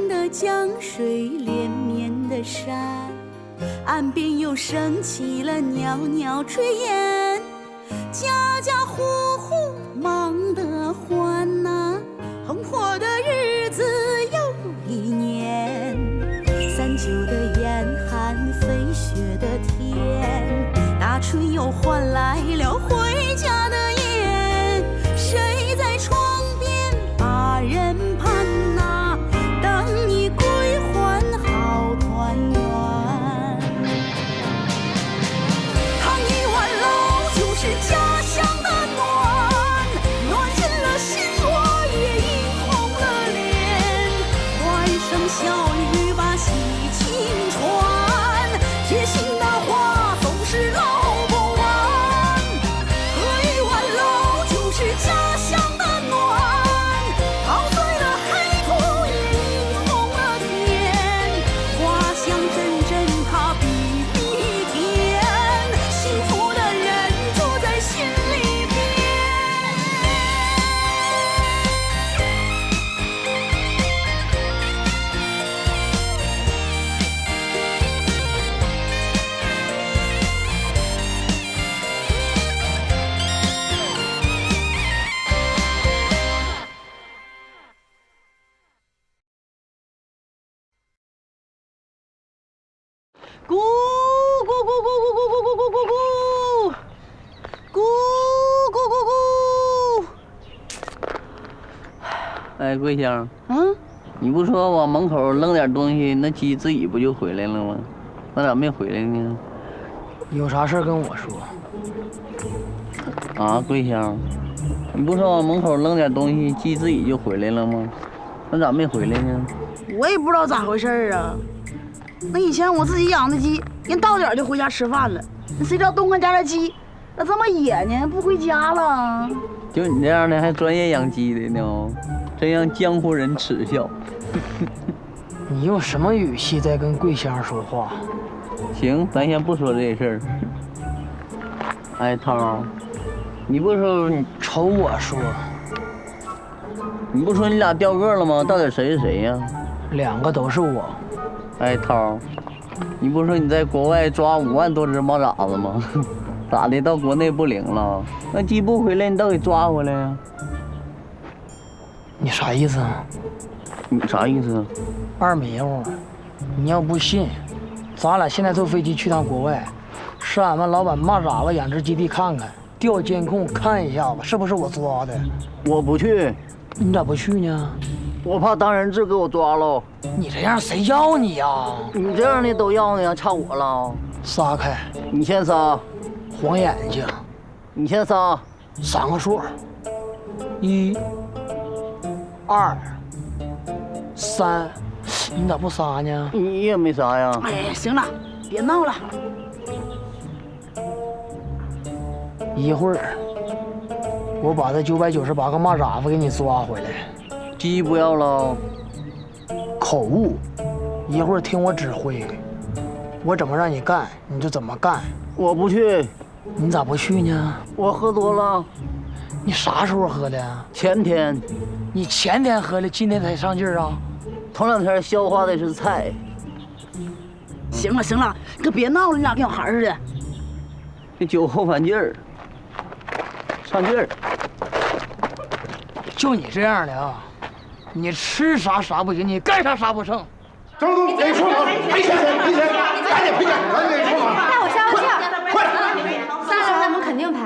的江水，连绵的山，岸边又升起了袅袅炊烟，家家户户忙得欢呐，红火的日子又一年。三九的严寒，飞雪的天，大春又换来了回家的夜，谁在窗边把人盼呐，等你归还好团圆。烫一碗老酒是家乡的暖，暖进了心窝，也映红了脸，欢声笑语把喜情传，贴心的话总是唠不完。喝一碗老酒是家乡的暖，陶醉了黑土，也映红了天，花香阵阵它比比甜，幸福的人住在心里边。咕咕咕咕咕咕咕咕咕咕咕，咕咕咕咕。哎，桂香，嗯，你不说往门口扔点东西，那鸡自己不就回来了吗？那咋没回来呢？有啥事跟我说。啊，桂香，你不说往门口扔点东西，鸡自己就回来了吗？那咋没回来呢？我也不知道咋回事啊。那以前我自己养的鸡，人到点就回家吃饭了，那谁知道东哥家的鸡，那这么野呢，不回家了。就你这样的还专业养鸡的呢，真让江湖人耻笑。你用什么语气在跟桂香说话？行，咱先不说这事儿。哎，涛，你不说你瞅我说，你不说你俩掉个了吗？到底谁是谁呀？两个都是我。哎，涛，你不说你在国外抓5万多只猫崽子吗？咋的，到国内不灵了？那鸡不回来，你倒给抓回来呀？你啥意思啊？你啥意思？二迷糊，你要不信，咱俩现在坐飞机去趟国外，上俺们老板蚂蚱子养殖基地看看，调监控看一下子，是不是我抓的？我不去，你咋不去呢？我怕当人质给我抓喽。你这样谁要你呀？你这样的都要呢，差我了。撒开，你先撒，黄眼睛，你先撒。3个数，1、2、3，你咋不撒呢？你也没撒呀。哎，行了，别闹了。一会儿，我把这998个蚂蚱子给你抓回来。鸡不要了。口误，一会儿听我指挥，我怎么让你干你就怎么干。我不去。你咋不去呢？我喝多了。你啥时候喝的？前天。你前天喝的，今天才上劲儿啊？头2天消化的是菜。行了行了，你可别闹了，你俩跟小孩似的。这酒后反劲儿，上劲儿。就你这样的啊，你吃啥啥不行，你干啥啥不成。张总，给出场，赔钱，赶紧赔钱，赶紧给出场。带我消消气，快！3人我们肯定赔。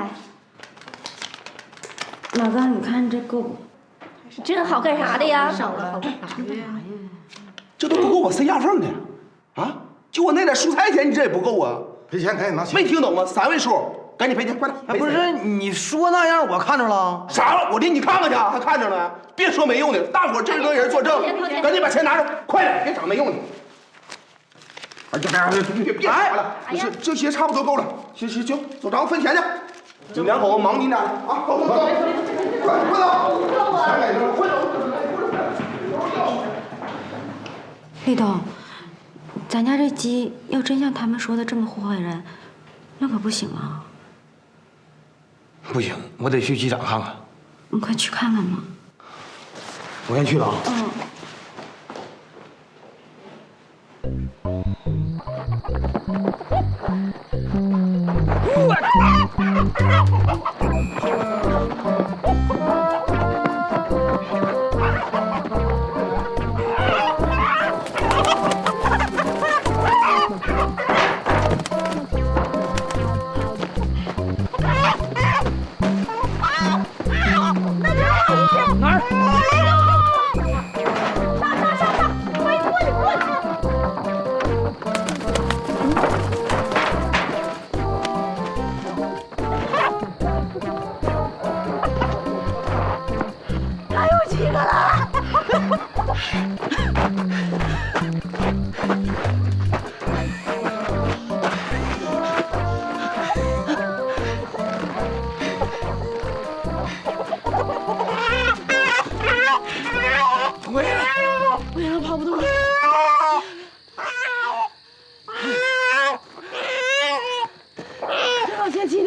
老张，你看这够不？这好干啥的呀？少了。这都不够我塞牙缝的，啊！就我那点蔬菜钱，你这也不够啊！赔钱赶紧拿钱。没听懂吗？3位数，赶紧赔钱，快点！不是你说那样，我看着了。啥了？我领你看看去，还看着呢。别说没用的，大伙这个人作证，赶紧把钱拿着，快点，别整没用的。哎呀，别吵了，这些差不多够了。行，走，咱们分钱去。你们2口子忙你俩的啊，走，快走！钱给他，快走！立冬，咱家这鸡要真像他们说的这么祸害人，那可不行啊！不行，我得去机场看看。你快去看看嘛。我先去了啊。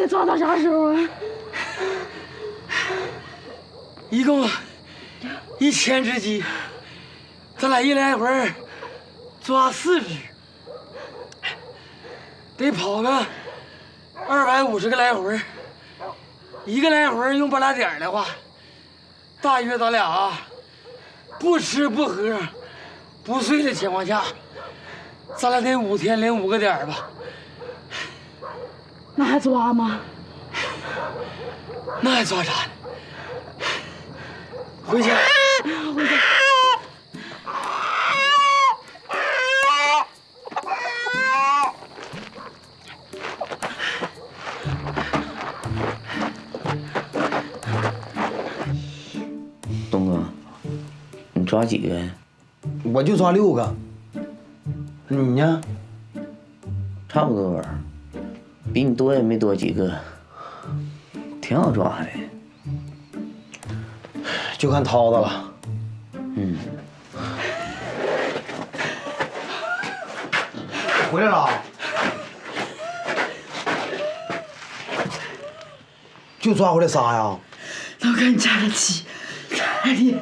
抓到啥时候啊？一共1000只鸡，咱俩一来回抓4只，得跑个250个来回。一个来回用8俩点的话，大约咱俩啊不吃不喝不睡的情况下，咱俩得5天零5个点吧。那还抓吗？那还抓啥呢？回去。回去。东哥，你抓几个呀？我就抓6个。你呢？差不多，比你多也没多几个，挺好抓的。就看涛子了。回来了。就抓回来仨呀？老哥，你家的鸡太厉害，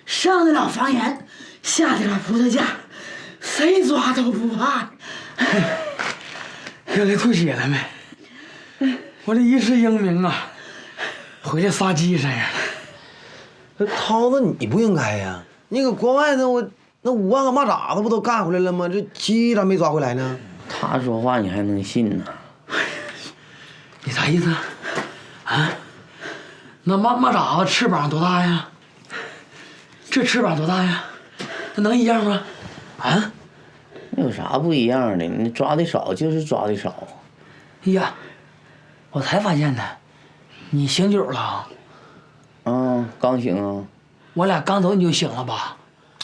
上得了房檐，下得了葡萄架，谁抓都不怕。原来吐血了没？我这一世英名啊，回来仨鸡身上。涛子，你不应该呀！你搁国外那5万个蚂蚱子不都干回来了吗？这鸡咋没抓回来呢？他说话你还能信呢？你啥意思？啊？那蚂蚱子翅膀多大呀？这翅膀多大呀？那能一样吗？啊？有啥不一样的？你抓的少就是抓的少。哎呀，我才发现呢，你醒酒了。刚醒啊。我俩刚走你就醒了吧？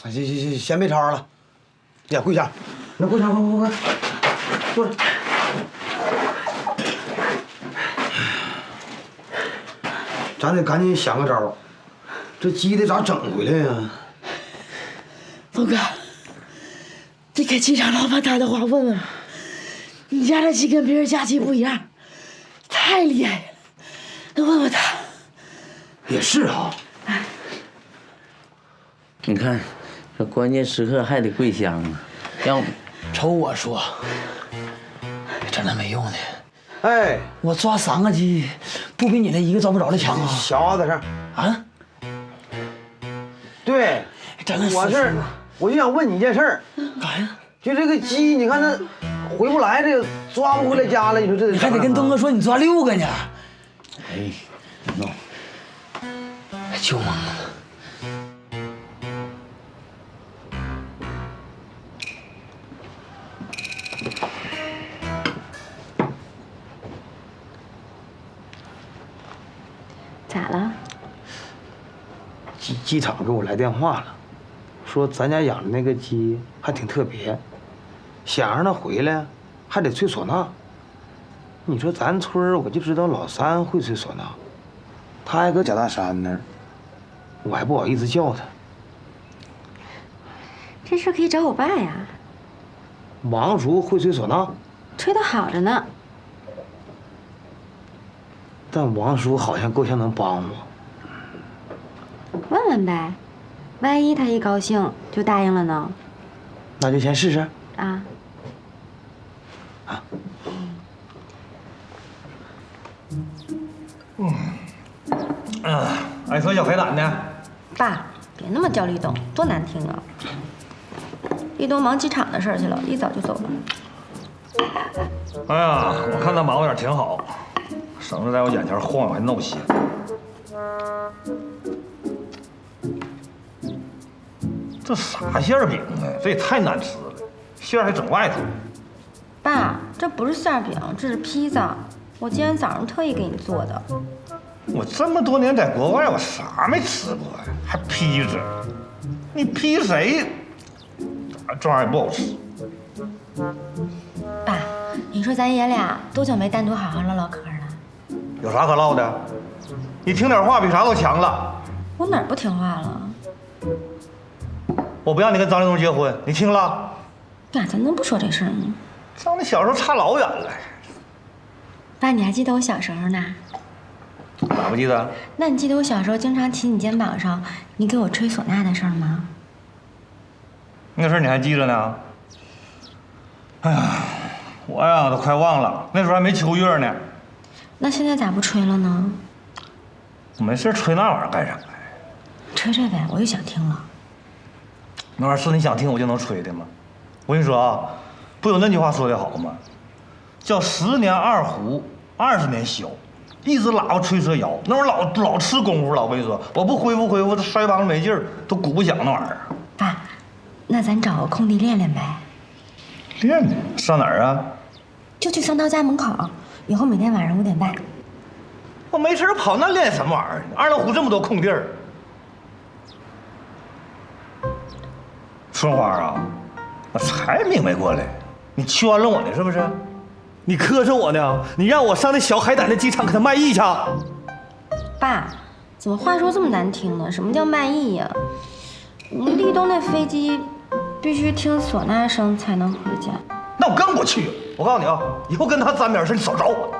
行，先别吵了。呀，跪下，那跪下，快，坐着。咱得赶紧想个招，这鸡得咋整回来呀？龙哥，你给鸡场老板打电话问问，你家的鸡跟别人家鸡不一样，太厉害了，那问问他。也是啊。你看，这关键时刻还得跪香啊，要瞅我说，真的没用的。哎，我抓3个鸡，不比你那1个抓不着的强啊！小子在这儿啊？对，真的我就想问你一件事儿。干啥呀？就这个鸡，你看它回不来，这个抓不回来家了，你说这你还得跟东哥说你抓6个呢。哎，弄，救忙了。咋了？鸡场给我来电话了，说咱家养的那个鸡还挺特别，想让它回来还得吹唢呐。你说咱村我就知道老三会吹唢呐，他还搁贾大山那儿，我还不好意思叫他。这事可以找我爸呀，王叔会吹唢呐，吹得好着呢。但王叔好像够呛能帮我。问问呗，万一他一高兴就答应了呢？那就先试试。啊。爱喝小海胆呢。爸，别那么叫立冬，多难听啊！立冬忙机场的事儿去了，一早就走了。哎呀，我看他忙活点挺好，省得在我眼前晃悠还闹心。这啥馅饼啊？这也太难吃了，馅儿还整外头。爸，这不是馅饼，这是披萨，我今天早上特意给你做的。我这么多年在国外，我啥没吃过呀？还披着？你披谁？这玩意儿也不好吃。爸，你说咱爷俩多久没单独好好唠唠嗑了？有啥可唠的？你听点话比啥都强了。我哪儿不听话了？我不让你跟张立东结婚，你听了？爸，咱能不说这事儿吗？上你小时候差老远了。爸，你还记得我小时候呢？咋不记得？那你记得我小时候经常骑你肩膀上，你给我吹唢呐的事儿吗？那事儿你还记着呢？哎呀，我呀都快忘了，那时候还没秋月呢。那现在咋不吹了呢？我没事吹那玩意儿干啥呀？吹吹呗，我又想听了。那玩意儿是你想听我就能吹的吗？我跟你说啊，不有那句话说的好吗？叫10年二胡，20年箫，一只喇叭吹蛇摇。那玩意儿老吃功夫了。我跟你说，我不恢复，这腮帮子没劲儿，都鼓不响那玩意儿。爸，那咱找个空地练练呗。练呢？上哪儿啊？就去桑涛家门口，以后每天晚上5点半。我没事跑那练什么玩意儿？二老虎这么多空地儿。春花啊，我才明白过来，你圈了我呢是不是？你磕碜我呢？你让我上那小海胆的机场给他卖艺去？爸，怎么话说这么难听呢？什么叫卖艺呀？立冬那飞机必须听唢呐声才能回家。那我更不去。我告诉你啊，以后跟他沾边事，你少找我。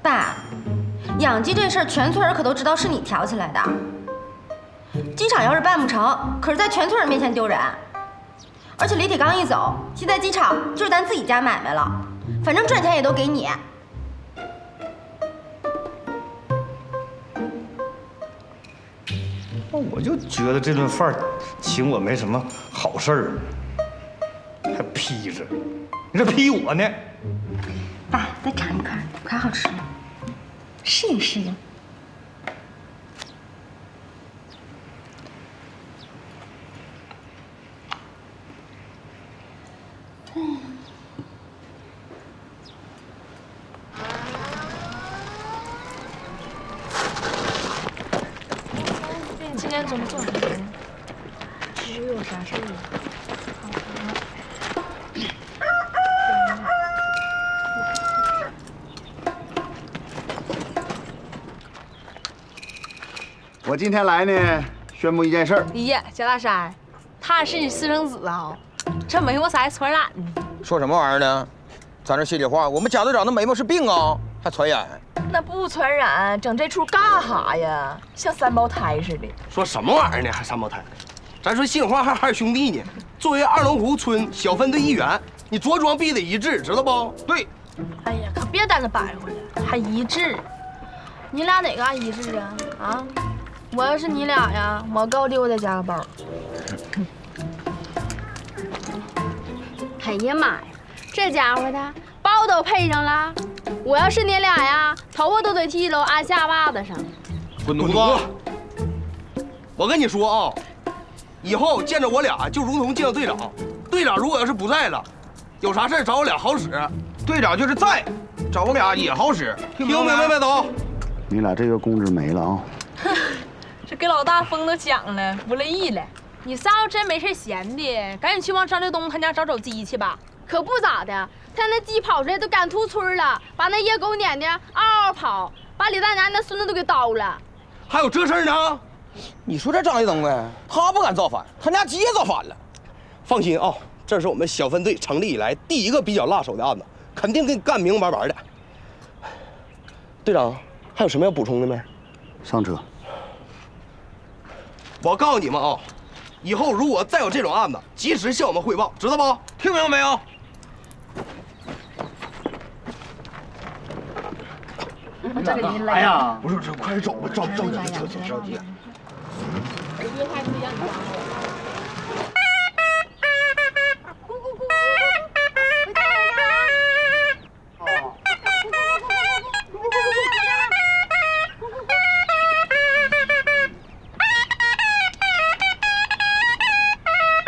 爸，养鸡这事儿全村可都知道是你挑起来的。机场要是办不成，可是在全村人面前丢人。而且李铁刚一走，现在机场就是咱自己家买卖了，反正赚钱也都给你。我就觉得这顿饭请我没什么好事儿，还批着，你这批我呢？爸，再尝一块，可好吃了，适应适应。今天怎么这么忙？其实有啥事儿啊？我今天来呢，宣布一件事儿。咦，贾大山，他是你私生子啊？这眉毛咋还传染呢？说什么玩意儿呢？咱这心里话，我们贾队长的眉毛是病啊，还传染？那不传染，整这出干哈呀？像三胞胎似的。说什么玩意儿呢？还三胞胎？咱说心里话还是兄弟呢。作为二龙湖村小分队一员，你着装必得一致，知道不？对。哎呀，可别在那白活了，还一致？你俩哪个一致啊？啊？我要是你俩呀，我高低我得加个包。哎呀妈呀，这家伙的包都配上了。我要是你俩呀，头发都得剃了，安下巴子上。滚犊子！我跟你说啊，以后见着我俩就如同见到队长。队长如果要是不在了，有啥事找我俩好使。队长就是在，找我俩也好使。听明白没都？你俩这个工资没了啊！这给老大风都讲了，不乐意了。你仨要真没事闲的，赶紧去往张立东他家找鸡去吧。可不咋的，他那鸡跑出来都赶出村了，把那野狗撵的嗷嗷跑，把李大娘那孙子都给叨了。还有这事儿呢？你说这张立东呗，他不敢造反，他家鸡也造反了。放心啊，这是我们小分队成立以来第一个比较辣手的案子，肯定给你干明明白白的。队长，还有什么要补充的没？上车。我告诉你们啊，以后如果再有这种案子，及时向我们汇报，知道不？听明白没有？我这给您哎呀，不是，快点走吧，着急，着急。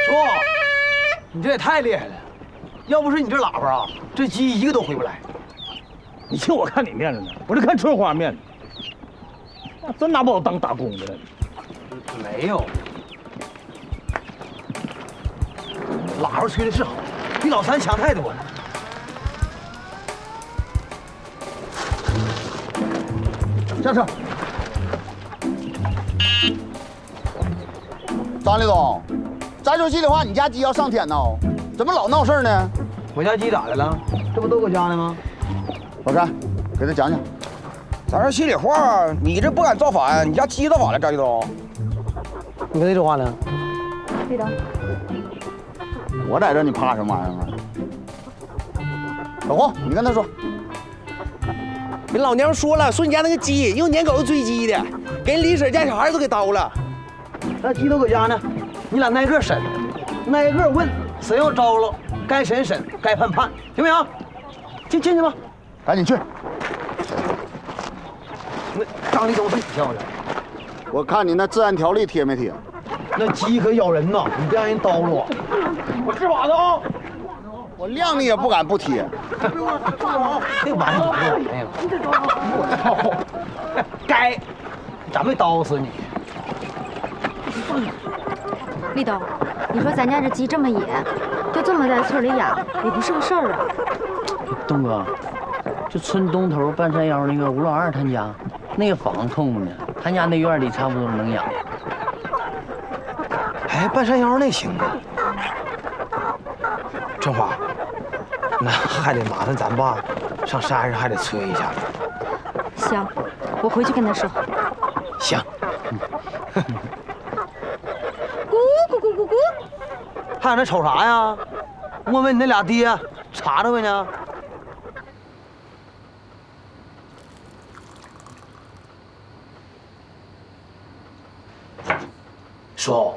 叔，你这也太厉害了！要不是你这喇叭啊，这鸡一个都回不来。你瞧我看你面子呢，我这看春花面子，真拿把我当打工的了。没有，喇叭吹的是好，比老三强太多了。下车。张立总，再说心里话，你家鸡要上天呢，怎么老闹事儿呢？我家鸡咋的了？这不都搁家呢吗？老山，给他讲讲。咱说心里话，你这不敢造反，你家鸡造反了，张立东。你跟他说话呢？立东，我在这，你怕什么玩意儿啊？老黄，你跟他说。人老娘说了，说你家那个鸡又撵狗又追鸡的，给人李婶家小孩都给叨了。那鸡都搁家呢，你俩挨个审，挨个问，谁要招了，该审审，该判判，行不行？进去吧，赶紧去。那张立东是你叫的？我看你那治安条例贴没贴？那鸡可咬人呐，你别让人叨了。我是把子啊！我谅你也不敢不贴。这玩意儿没有。我操！该，咋没叨死你？立东，你说咱家这鸡这么野，就这么在村里养，也不是个事儿啊。东哥，就村东头半山腰那个吴老二他家，那个房空着呢，他家那院里差不多能养。哎，半山腰那行啊。春花，那还得麻烦咱爸上山上还得催一下。行，我回去跟他说。行。咕咕咕咕咕。还有那瞅啥呀？问问你那俩爹，查查呗呢。叔，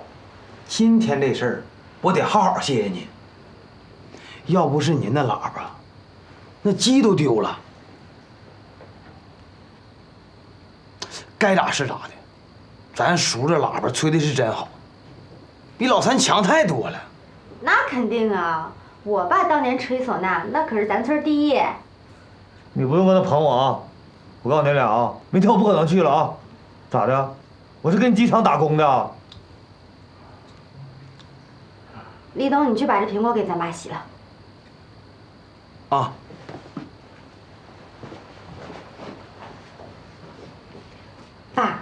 今天这事儿，我得好好谢谢您。要不是您那喇叭，那鸡都丢了。该咋是咋的，咱叔这喇叭吹的是真好，比老三强太多了。那肯定啊，我爸当年吹唢呐，那可是咱村第一。你不用跟他捧我啊！我告诉你俩啊，明天我不可能去了啊！咋的？我是跟鸡场打工的。立东，你去把这苹果给咱妈洗了。啊。爸，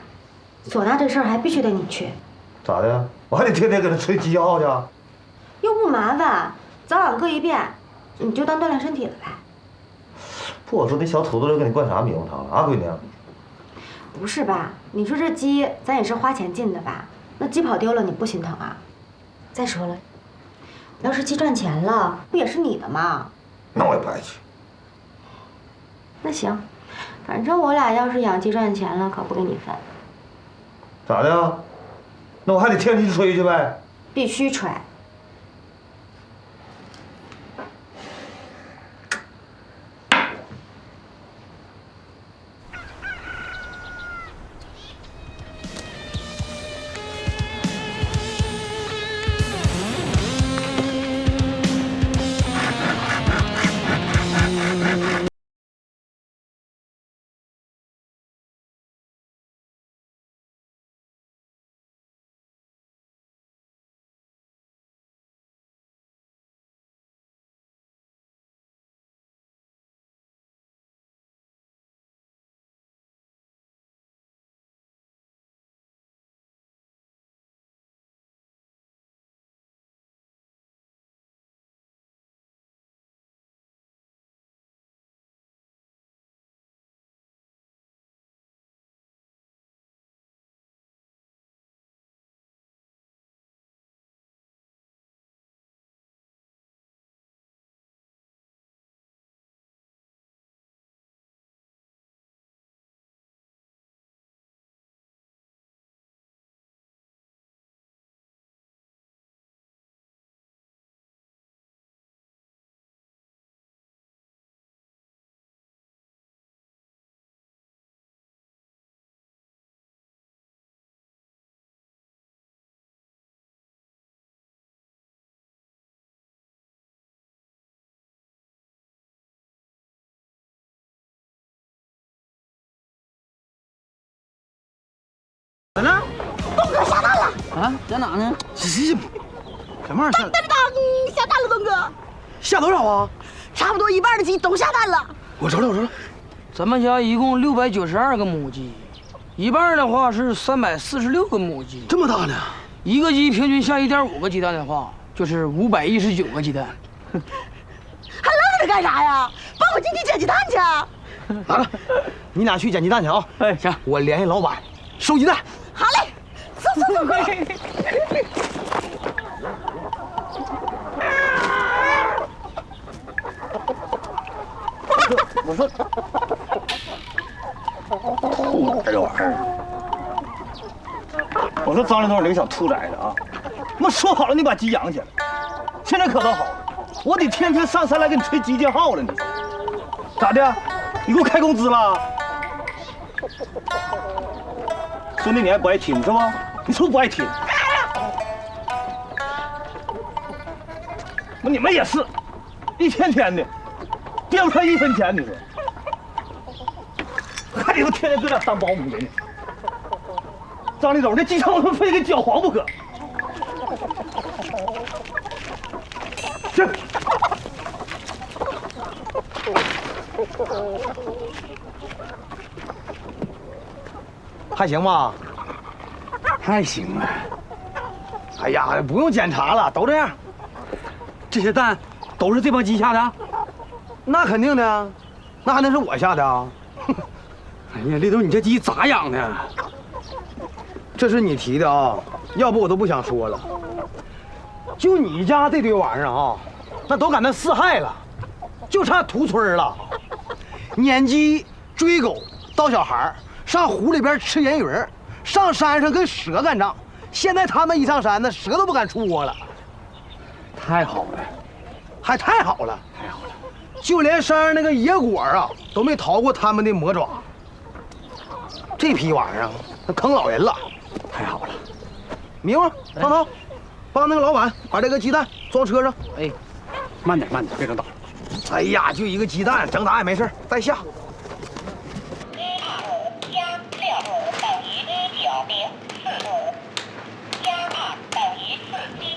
唢呐这事儿还必须得你去。咋的？我还得天天给他吹鸡号去？又不麻烦，早晚各一遍，你就当锻炼身体了呗。不，我说那小土豆给你灌啥迷糊汤了啊，闺女？不是吧？你说这鸡咱也是花钱进的吧？那鸡跑丢了你不心疼啊？再说了，要是鸡赚钱了，不也是你的吗？那我也不爱去。那行，反正我俩要是养鸡赚钱了，可不给你分。咋的？那我还得天天去吹去呗？必须吹。啊，在哪呢？什么玩意儿？下蛋了，东哥。下多少啊？差不多一半的鸡都下蛋了。我瞅瞅，我瞅瞅。咱们家一共692个母鸡，一半的话是346个母鸡。这么大呢？一个鸡平均下1.5个鸡蛋的话，就是519个鸡蛋。还愣着干啥呀？帮我进去捡鸡蛋去。来了，你俩去捡鸡蛋去啊！哎，行，我联系老板收鸡蛋。好嘞，走，快！我说，兔崽这玩意儿！我说张立东，你个小兔崽子啊！妈说好了，你把鸡养起来，现在可倒好了，我得天天上山来给你吹鸡叫号了，你咋的？你给我开工资了？兄弟，你还不爱听是吧？你是不是不爱听？你们也是，一天天的，垫不出来1分钱，你说，还有天天搁这当保姆的呢。张立总，这鸡场我他妈非得给搅黄不可。去。还行吧？还行啊。哎呀，不用检查了，都这样。这些蛋都是这帮鸡下的？那肯定的，那还能是我下的啊？哎呀，立东，你这鸡咋养的？这是你提的啊，要不我都不想说了。就你家这堆玩意儿啊，那都赶那4害了，就差屠村了。撵鸡、追狗、盗小孩，上湖里边吃盐鱼，上山上跟蛇干仗。现在他们一上山，那蛇都不敢出窝了。太好了，还太好了，太好了！就连山上那个野果啊，都没逃过他们的魔爪。这批玩意儿，那坑老人了。太好了！迷糊，方涛，帮那个老板把这个鸡蛋装车上。哎，慢点，别整倒。哎呀，就一个鸡蛋，整打也没事，再下。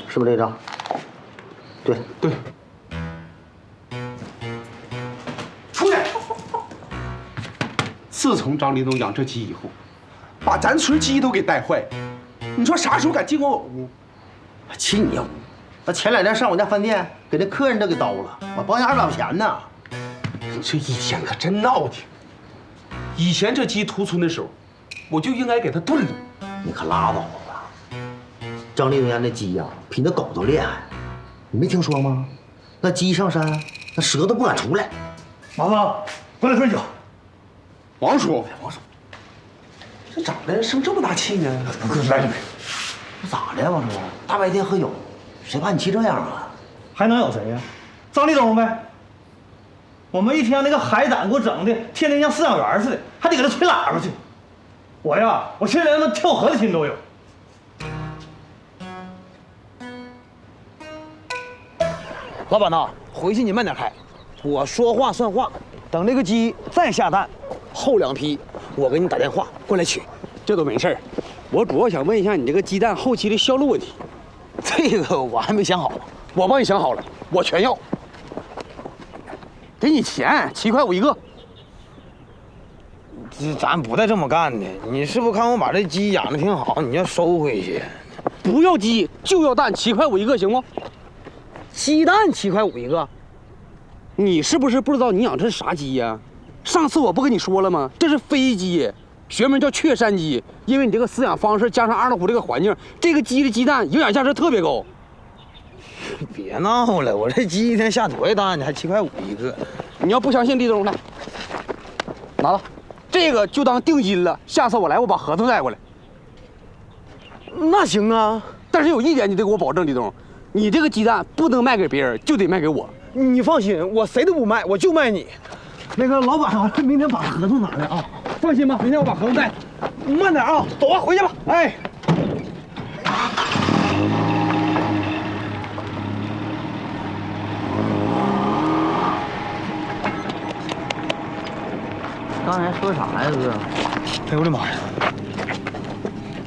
是不是这张？对。出来！自从张立东养这鸡以后，把咱村鸡都给带坏了。你说啥时候敢进我屋？气你呀！他前2天上我家饭店，给那客人都给叨了，我包家找钱呢。你这一天可真闹挺。以前这鸡屠村的时候，我就应该给它炖了。你可拉倒吧！张立东家那鸡呀，比那狗都厉害。你没听说吗？那鸡上山，那蛇都不敢出来。麻子，过来喝酒。王叔，这咋的？生这么大气呢？来这杯。咋的呀，王叔？大白天喝酒，谁怕你气这样啊？还能有谁呀？张立东呗。我们一天那个海胆给我整的，天天像饲养员似的，还得给他吹喇叭去。我呀，我现在他妈跳河的心都有。老板呐，回去你慢点开，我说话算话。等这个鸡再下蛋，后2批我给你打电话过来取。这都没事儿，我主要想问一下你这个鸡蛋后期的销路问题。这个我还没想好，我帮你想好了，我全要。给你钱，7块5一个。咱不带这么干的。你是不是看我把这鸡养的挺好，你要收回去？不要鸡就要蛋，7块5一个，行不？鸡蛋7块5一个，你是不是不知道你养这是啥鸡呀？上次我不跟你说了吗？这是飞鸡，学名叫雀山鸡。因为你这个饲养方式加上二龙湖这个环境，这个鸡的鸡蛋营养价值特别高。别闹了，我这鸡一天下多少蛋呢？还7块5一个。你要不相信，立东来，拿了，这个就当定金了。下次我来，我把合同带过来。那行啊，但是有一点你得给我保证，立东。你这个鸡蛋不能卖给别人，就得卖给我。你放心，我谁都不卖，我就卖你。那个老板啊，明天把合同拿来啊。放心吧，明天我把合同带。慢点啊，走吧，回去吧。哎。刚才说啥呀，哥？哎呦我的妈呀！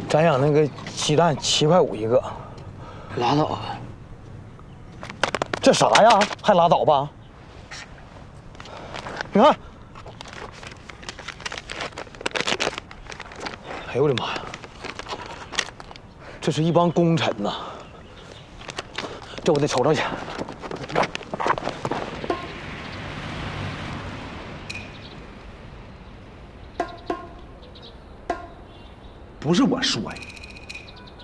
咱养那个鸡蛋7块5一个。拉倒吧。这啥呀？还拉倒吧？你看，哎呦我的妈呀！这是一帮功臣呐，这我得瞅瞅去。不是我说呀，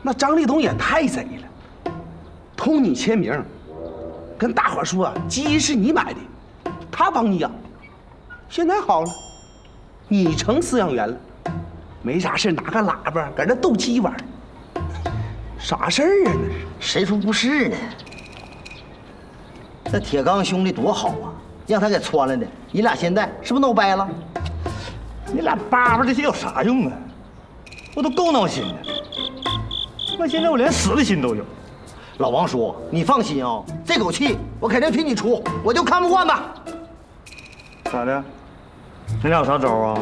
那张立东也太贼了，偷你签名，跟大伙说鸡是你买的，他帮你养。现在好了，你成饲养员了，没啥事拿个喇叭搁这斗鸡玩，啥事儿啊？那是谁说不是呢？那铁刚兄弟多好啊，让他给穿了的，你俩现在是不是闹掰了？你俩叭叭这些有啥用啊？我都够闹心的，那现在我连死的心都有。老王叔，你放心啊，这口气我肯定替你出，我就看不惯他。咋的？你俩有啥招啊？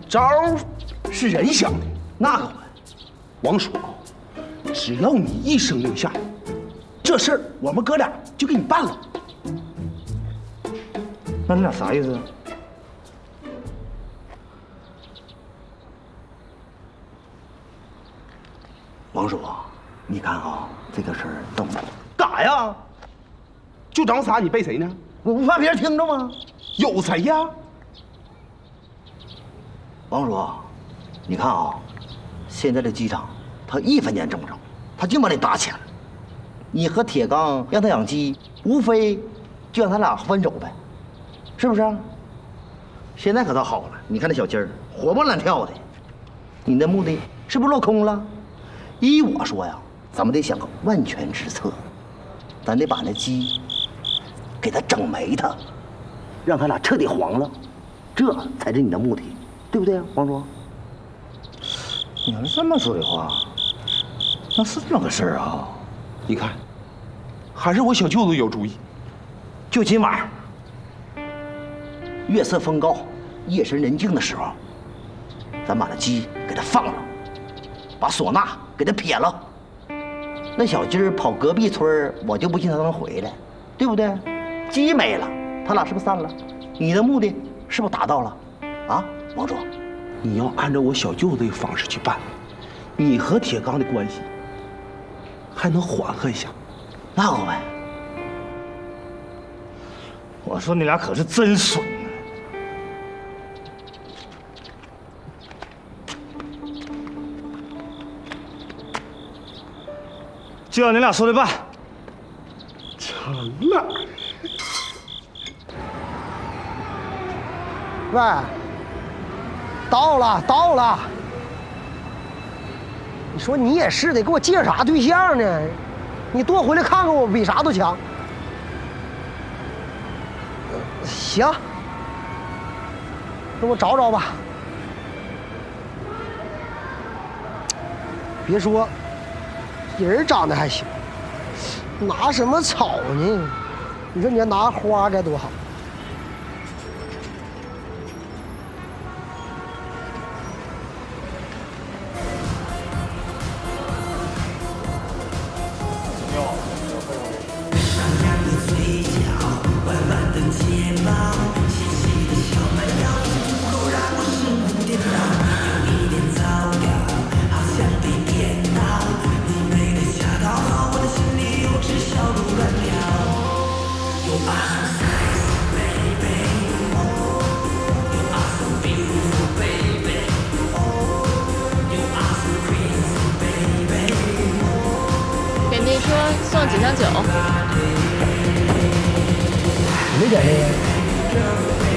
招是人想的，那个王叔，只要你一声令下，这事儿我们哥俩就给你办了。那你俩啥意思？王叔，你看啊，这个事儿这么干啥呀？就咱仨，你背谁呢？我不怕别人听着吗？有谁呀？王叔，你看啊，现在这机场他1分钱挣不着，他净把你打钱了。你和铁刚让他养鸡，无非就让他俩分手呗，是不是？现在可倒好了，你看那小鸡儿活蹦乱跳的，你的目的是不是落空了？依我说呀，咱们得想个万全之策，咱得把那鸡给他整没他，让他俩彻底黄了，这才是你的目的，对不对啊，王叔？你要是这么说的话，那是这么个事儿啊。你看，还是我小舅子有主意。就今晚，月色风高、夜深人静的时候，咱把那鸡给它放了，把唢呐给它撇了。那小鸡儿跑隔壁村，我就不信它能回来，对不对？鸡没了，他俩是不是散了？你的目的是不是达到了？啊，王叔，你要按照我小舅子的方式去办，你和铁刚的关系还能缓和一下。那好呗。我说你俩可是真损啊！就按你俩说的办。成了。喂，到了！你说你也是的，给我介绍啥对象呢？你多回来看看我，比啥都强。行，那我找找吧。别说，人长得还行，拿什么草呢？你说你要拿花该多好。给那车送几箱酒。没点这个。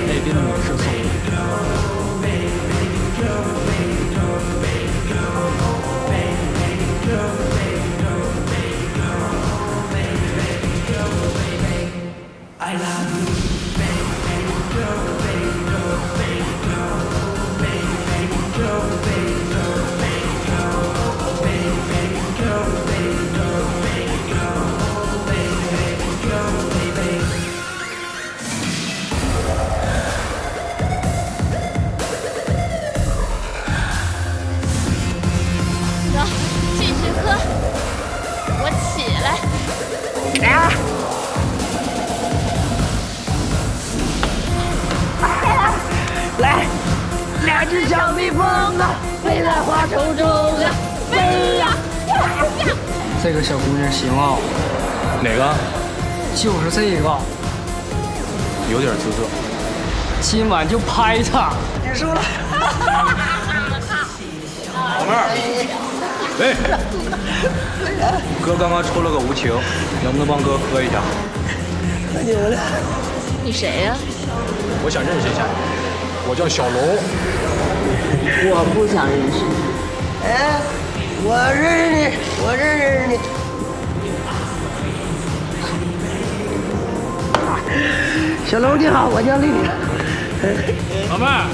那边的女士送的。只像蜜蜂啊，飞在花丛中啊，飞呀呀呀！这个小姑娘行啊。哪个？就是这个。有点姿色。今晚就拍她。结束了。老妹儿，喂，哥刚刚抽了个无情，能不能帮哥喝一下？喝酒了。你谁呀？我想认识一下你，我叫小龙。我不想认识你。哎，我认识你，我认识你。小龙你好，我叫丽丽。老妹儿，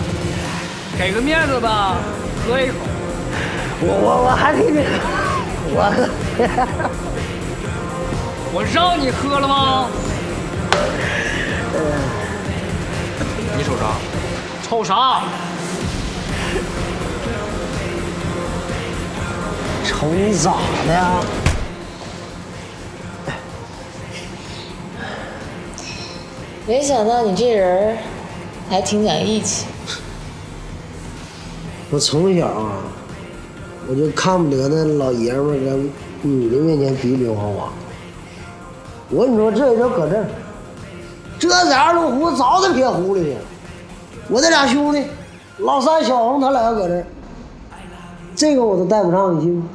给个面子吧，喝一口。我还给你，我喝。我让你喝了吗？你瞅啥？瞅啥？瞅你咋的呀？没想到你这人儿还挺讲义气。我从小啊，我就看不得那老爷们儿跟女的面前比比划划。我跟你说，这就搁这儿，这在二龙湖早就撇湖里去了。我这俩兄弟，老三、小红，他俩要搁这儿，这个我都带不上，你信吗？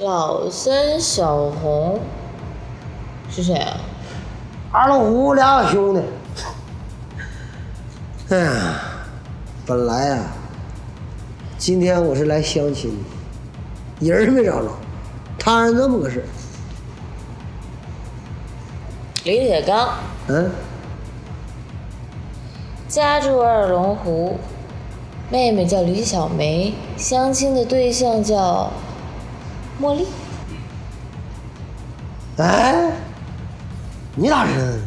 老三、小红是谁啊？二龙湖俩小兄弟。哎呀，本来呀，今天我是来相亲的，人没找着，摊上这么个事儿。李铁刚，家住二龙湖，妹妹叫李小梅，相亲的对象叫茉莉。哎，你咋知道的？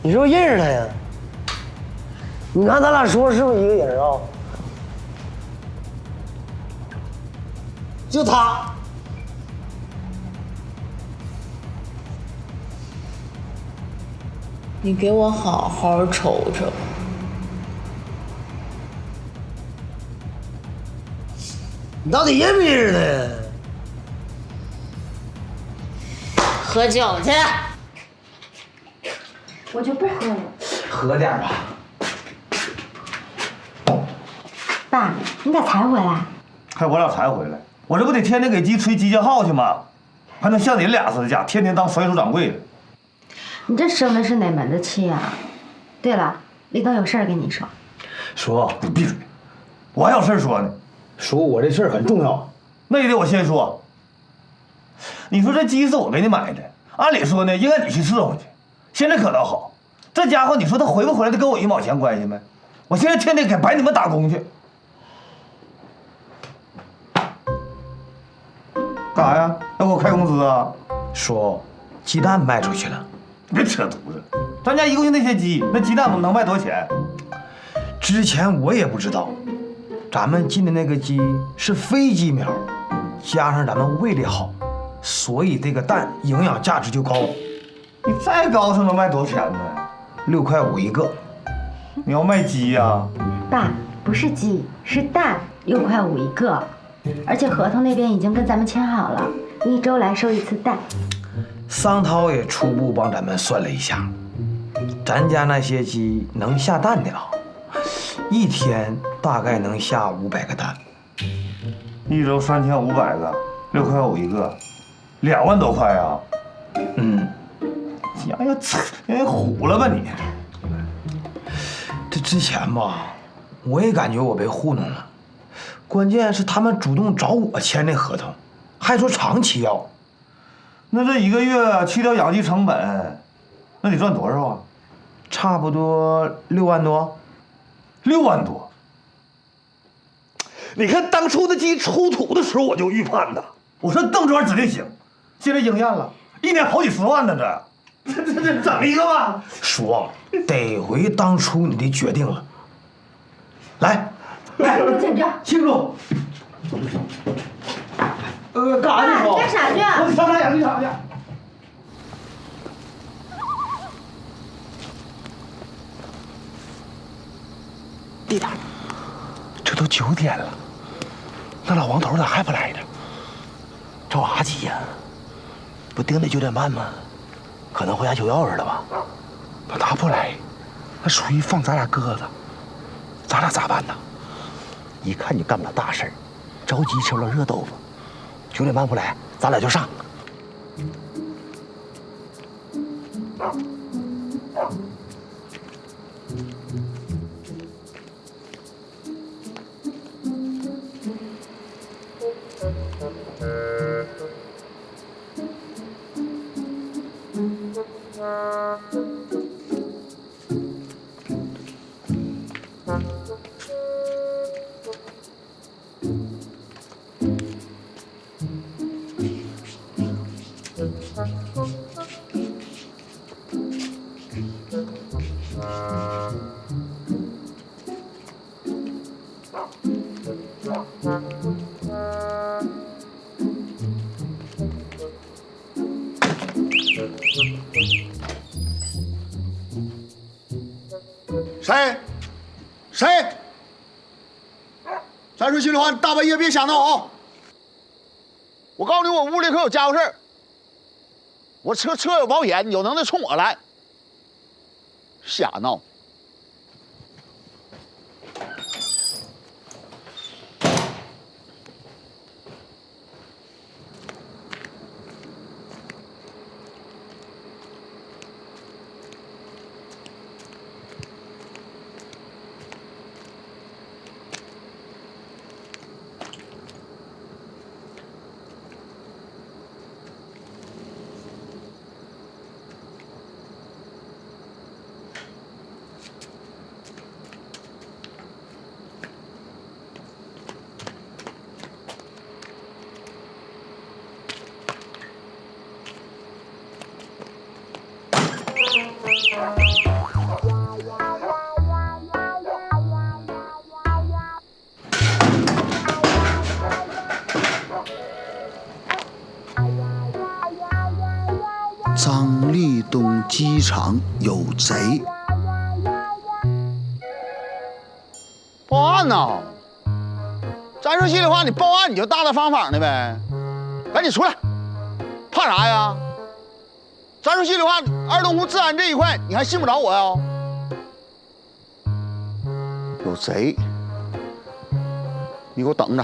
你是不是认识他呀？你看咱俩说是不是一个人啊？就他。你给我好好瞅瞅。你到底认不认识他呀？喝酒去。我就不喝了。喝点吧。爸，你咋才回来？还我俩才回来？我这不得天天给鸡吹鸡叫号去吗？还能像你俩似的家，天天当甩手掌柜的。你这生的是哪门子气呀？对了，李东有事儿跟你说。说，你闭嘴！我还有事说呢。说我这事儿很重要，那也得我先说。你说这鸡是我给你买的，按理说呢，应该你去伺候去。现在可倒好，这家伙你说他回不回来，他跟我1毛钱关系没？我现在天天给白你们打工去。干啥呀？要给我开工资啊？说鸡蛋卖出去了。别扯犊子，咱家一共就那些鸡，那鸡蛋能卖多少钱？之前我也不知道，咱们进的那个鸡是飞鸡苗，加上咱们喂的好，所以这个蛋营养价值就高。你再高，它能卖多少钱呢？6块5一个。你要卖鸡呀？爸，不是鸡，是蛋，6块5一个，而且合同那边已经跟咱们签好了，1周来收1次蛋。桑涛也初步帮咱们算了一下，咱家那些鸡能下蛋的啊，1天大概能下500个蛋，1周3500个，6块5一个，2万多块啊！呀呀，你虎了吧你！这之前吧，我也感觉我被糊弄了，关键是他们主动找我签的合同，还说长期要。那这1个月去掉养鸡成本，那得赚多少啊？差不多6万多。6万多！你看当初那鸡出土的时候，我就预判的，我说邓庄指定行。现在应验了，1年好几10万呢，这整一个吧。叔，得回当初你的决定了。来，庆祝！庆祝！干啥去？干啥去？我上养鸡场去。低点。9点了，那老王头咋还不来呢？着啥急呀？不定的9点半吗？可能回家取钥匙了吧？那他不来，那属于放咱俩鸽子，咱俩咋办呢？一看你干不了大事儿，着急吃不了热豆腐。9点半不来，咱俩就上。谁？咱说心里话，你大半夜别瞎闹啊！我告诉你，我屋里可有家伙事儿。我车有保险，有能耐冲我来。瞎闹！张立东机场有贼！报案呐！咱说心里话，你报案你就大大方方的呗，赶紧出来，怕啥呀？咱说心里话，二龙湖治安这一块，你还信不着我呀？有贼，你给我等着。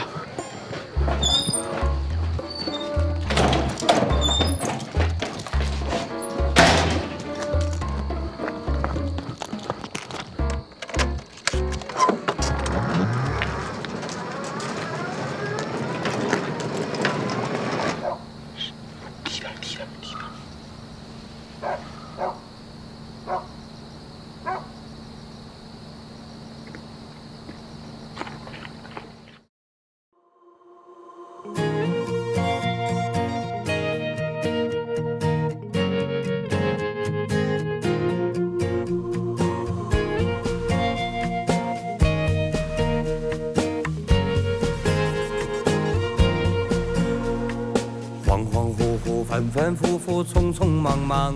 反反复复，匆匆忙忙，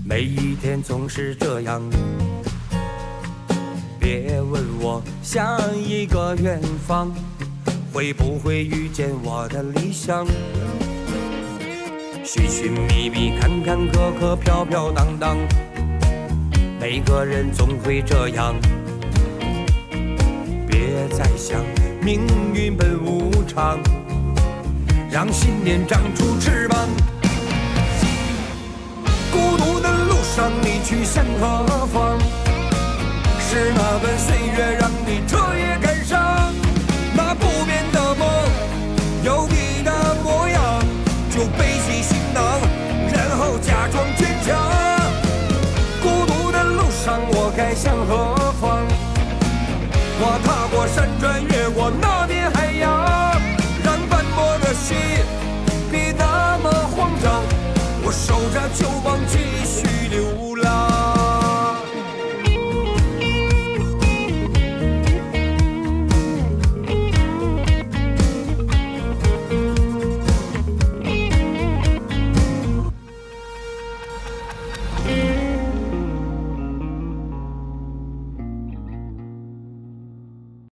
每一天总是这样。别问我下一个远方会不会遇见我的理想。寻寻觅觅，坎坎坷坷，飘飘荡荡，每个人总会这样。别再想命运本无常，让信念长出翅膀。孤独的路上，你去向何方？是那段岁月让你彻夜感伤？那不变的梦，有你的模样，就背起行囊，然后假装坚强。孤独的路上，我该向何方？我踏过山川，越过那